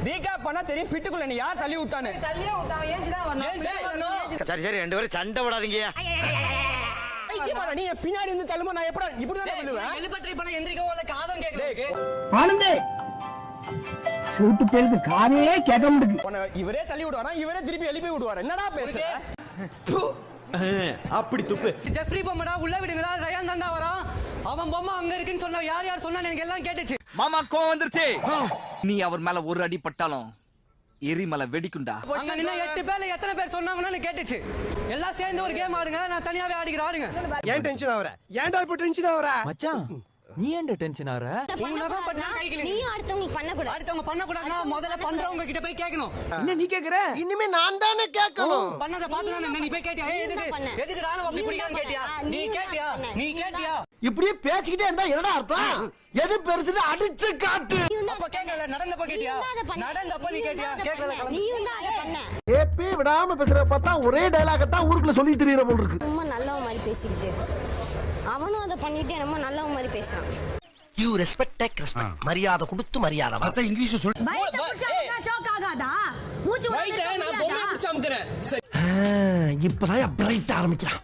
Recap பண்ணா தெரியும் பிட்டுக்குள்ள நீ யார் தள்ளி விட்டானு. தள்ளியே விட்டான். ஏஞ்சிதான் வரணும். சரி சரி ரெண்டு பேரும் சண்டை விடாதீங்க. நீ பின்னாடி வந்து தள்ளுமா நான் எப்படி இப்படிதான் பண்ணுவேன். எழுப்பற்றி பண்ண எந்திரிக்கவும் இல்ல காதும் கேட்கல. ஆனந்தே சூட்டு பேருக்கு காதே கேட்க முடியுது. இவரே தள்ளி விடுவாரா இவரே திருப்பி எழுப்பி விடுவாரு. என்னடா பேசுற? அப்படி துப்பு. ஜெஃப்ரி பொம்மடா உள்ள விடுங்கடா. ரயான் தாண்டா வரான். அவன் பொம்மை அங்க இருக்குன்னு சொன்னா யார் சொன்னா எனக்கு எல்லாம் கேட்டுச்சு. மாமா கோவம் வந்துருச்சு. நீ அவர் மேல ஒரு அடி பட்டாலும் எரிமலை வெடிக்குண்டா. அங்க நின்ன 8 பேர்ல எத்தனை பேர் சொன்னாங்கன்னு கேட்டுச்சு. எல்லாம் சேர்ந்து ஒரு கேம் ஆடுங்க. நான் தனியாவே ஆடிக்கிறேன் ஆடுங்க. ஏன் டென்ஷன் ஆவற? ஏன்டா இப்ப டென்ஷன் ஆவற? மச்சான் நீ ஏன்டா டென்ஷன் ஆற? நீ அடுத்தவங்க பண்ண கூடாது. அடுத்தவங்க பண்ண கூடாதுன்னா முதல்ல பண்றவங்க கிட்ட போய் கேட்கணும். என்ன நீ கேக்குற? இனிமே நான் தானே கேட்கணும். பண்ணத பார்த்து நீ போய் கேட்டியா? எதுக்கு ராணுவ அப்படி பிடிக்கான்னு கேட்டியா? நீ கேட்டியா? இப்படியே பேசிக்கிட்டே இருந்தா என்னடா அர்த்தம்? எது பெருசுன்னு அடிச்சு காட்டு. அப்ப கேட்கல. நடந்தப்ப கேட்டியா? நடந்தப்ப நீ கேட்டியா? கேட்கல. நீ வந்து அத பண்ண. ஏப்பி விடாம பேசுற பார்த்தா ஒரே டயலாக் தான் ஊருக்குள்ள சொல்லி தெரியற போல இருக்கு. ரொம்ப நல்லவ மாதிரி பேசிக்கிட்டு அவனும் அத பண்ணிட்டு நம்ம நல்லவ மாதிரி பேசுறான். You respect take respect. மரியாதை கொடுத்து மரியாதை. அத இங்கிலீஷ்ல சொல்லு. பைட்ட புடிச்சா சோக் ஆகாதா? மூச்சு ரைட் நான் பொம்மையை புடிச்சு அமுக்குறேன். இப்பதான் பிரைட் ஆரம்பிக்கிறான்.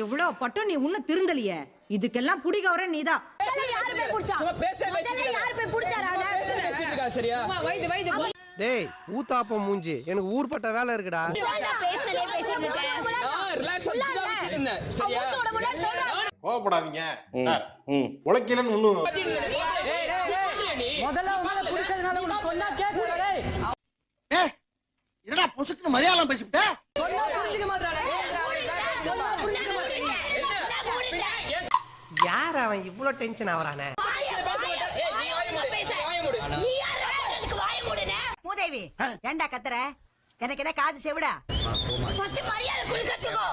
எவ்வளவு பட்டம் நீ உன்ன திருந்தலியே. இதுக்கெல்லாம் புடிகவர நீதான். சரியா? டேய் ஊத்தாப்பம் மூஞ்சி எனக்கு ஊர்பட்ட வேலை இருக்குடா. கோவப்படாதீங்க சார். உழைக்கலன்னு ஒண்ணும் முதல்ல உங்களை பிடிச்சதுனால உனக்கு சொன்னா கேட்கல. என்னடா பொசுக்கு மரியாதை பேசிட்ட? சொன்னா புரிஞ்சுக்க மாட்டானே. யார் அவன் இவ்ளோ டென்ஷன் ஆவறானே? மூதேவி ஏண்டா கத்துற? எனக்கு என்ன காது செவிடா? ஃபர்ஸ்ட் மரியாதை குளிக்கத்துக்கோ.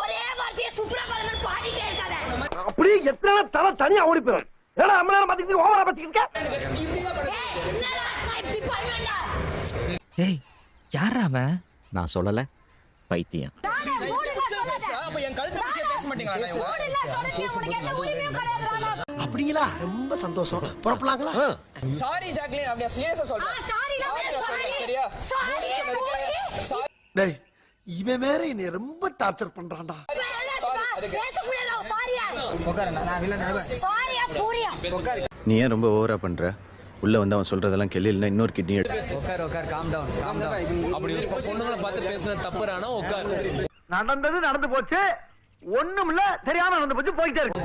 ஒரே வார்த்தையை சுப்ரபாதம் பாடிட்டே இருக்காத. அப்படியே எத்தனை தர தனியா ஓடி போறேன். ஏடா அம்மா நேரம் பாத்துக்கிட்டு ஓவரா பாத்துக்கிட்டு இப்படி பண்ணடா. ஏய் யாரா அவன்? நான் சொல்லல பைத்தியம். அப்ப என் கழுத்தை பிடிச்சு பேச மாட்டீங்களா இவங்க? உனக்கு எந்த உரிமையும் கிடையாதுடா. அப்படிங்களா? ரொம்ப சந்தோஷம். புறப்படலாங்களா? சாரி ஜாக்லின் அப்படியே சீரியஸா சொல்றேன். Sorry sorry. சரியா? சாரி. டேய் இவன் வேற என்னை ரொம்ப டார்ச்சர் பண்றான்டா. நீ ஏன் ரொம்ப ஓவரா பண்ற? உள்ள வந்து அவன் சொல்றதெல்லாம் கெல்லில இன்னொரு கிட்னி எடு. உட்கார் காம் டவுன். அப்படி இருக்க பொண்ணுங்களை பார்த்து பேசின தப்புறானா உட்கார். நடந்தது நடந்து போச்சு. ஒண்ணும் இல்ல தெரியாம நடந்து போச்சு போயிட்டே இருக்கு.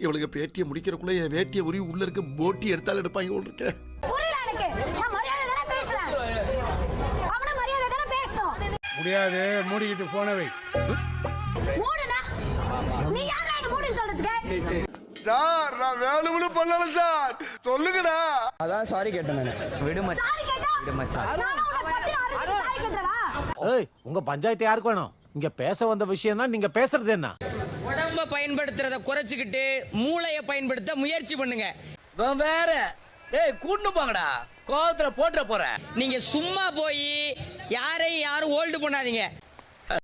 இவளுக்கு பேட்டியை முடிக்கிறக்குள்ள என் வேட்டியை உரி உள்ள இருக்க போட்டி எடுத்தாலும் எடுப்பாங்க உள்ள இருக்க. முடியாது. மூடிக்கிட்டு போனவை சார் நான் வேணும்னு பண்ணல சார். சொல்லுங்கடா. அதான் சாரி கேட்டேன் நானு. ஏய் உங்க பஞ்சாயத்து யாருக்கு வேணும்? இங்க பேச வந்த விஷயம் தான். நீங்க பேசுறது என்ன? உடம்ப பயன்படுத்துறத குறைச்சிக்கிட்டு மூளைய பயன்படுத்த முயற்சி பண்ணுங்க. வேற டேய் கூட்டு போங்கடா. கோவத்துல போட்ற போற. நீங்க சும்மா போய் யாரையும் யாரும் ஹோல்டு பண்ணாதீங்க.